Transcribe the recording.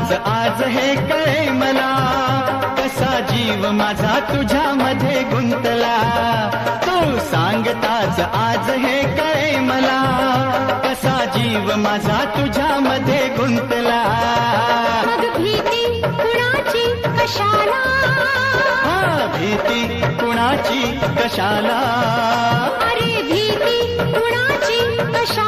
सांगताच आज हे कळे मला, कसा जीव माझा तुझ्यामध्ये गुंतला. तू सांगताच आज हे कळे मला, कसा जीव माझा तुझ्यामध्ये गुंतला. मग भीती कुणाची कशाला, भीती कुणाची कशाला, अरे भीती कुणाची कशाला.